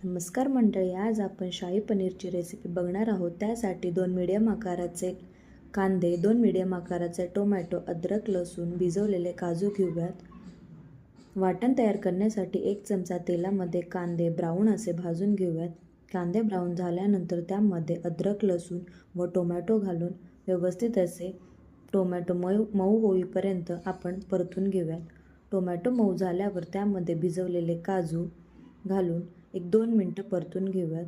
नमस्कार मंडळी, आज आपण शाही पनीरची रेसिपी बघणार आहोत। त्यासाठी 2 मीडियम आकाराचे कांदे, 2 मीडियम आकाराचे टोमॅटो, अद्रक, लसूण, भिजवलेले काजू घेऊयात। वाटण तयार करण्यासाठी 1 चमचा तेलामध्ये कांदे ब्राऊन असे भाजून घेऊयात। कांदे ब्राऊन झाल्यानंतर त्यामध्ये अद्रक, लसूण व टोमॅटो घालून व्यवस्थित असे टोमॅटो मऊ होईपर्यंत आपण परतून घेऊयात। टोमॅटो मऊ झाल्यावर त्यामध्ये भिजवलेले काजू घालून 1-2 मिनटं परतून घेऊयात।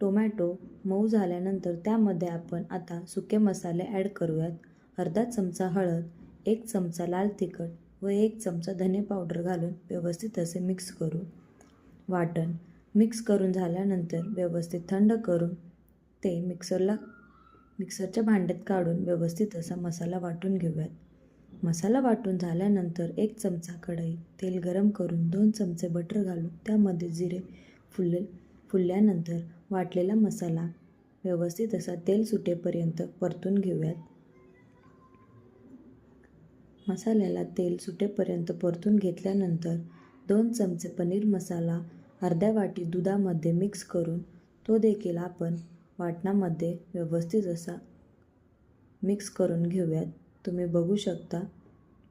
टोमॅटो मऊ झाल्यानंतर त्यामध्ये आपण आता सुके मसाले ॲड करूयात। अर्धा चमचा हळद, 1 चमचा लाल तिखट व 1 चमचा धने पावडर घालून व्यवस्थित असे मिक्स करू। वाटण मिक्स करून झाल्यानंतर व्यवस्थित थंड करून ते मिक्सरच्या भांड्यात काढून व्यवस्थित असा मसाला वाटून घेऊयात। मसाला वाटून झाल्यानंतर 1 चमचा कढई तेल गरम करून 2 चमचे बटर घालून त्यामध्ये जिरे फुलल्यानंतर वाटलेला मसाला व्यवस्थित असा तेल सुटेपर्यंत परतून घेऊयात। मसाल्याला तेल सुटेपर्यंत परतून घेतल्यानंतर 2 चमचे पनीर मसाला अर्ध्या वाटी दुधामध्ये मिक्स करून तो देखील आपण वाटणामध्ये व्यवस्थित असा मिक्स करून घेऊयात। तुम्ही बघू शकता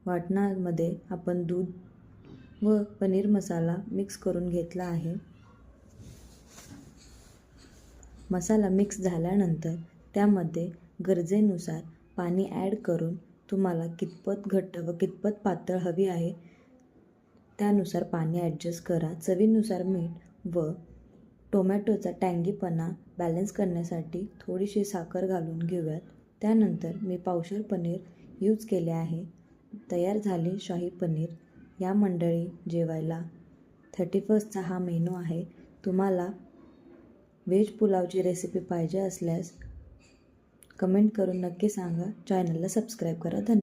वाटणामध्ये आपण दूध व पनीर मसाला मिक्स करून घेतला आहे। मसाला मिक्स झाल्यानंतर त्यामध्ये गरजेनुसार पाणी ॲड करून तुम्हाला कितपत घट्ट व कितपत पातळ हवी आहे त्यानुसार पाणी ॲडजस्ट करा। चवीनुसार मीठ व टोमॅटोचा टँगीपणा बॅलन्स करण्यासाठी थोडीशी साखर घालून घेऊयात। त्यानंतर मी पावशेर पनीर यूज केले आहे। तयार झाली शाही पनीर। या मंडळी जेवायला 31st हा मेनू आहे। तुम्हाला व्हेज पुलावची रेसिपी पाहिजे असल्यास कमेंट करून नक्की सांगा। चॅनलला सबस्क्राईब करा। धन्यवाद।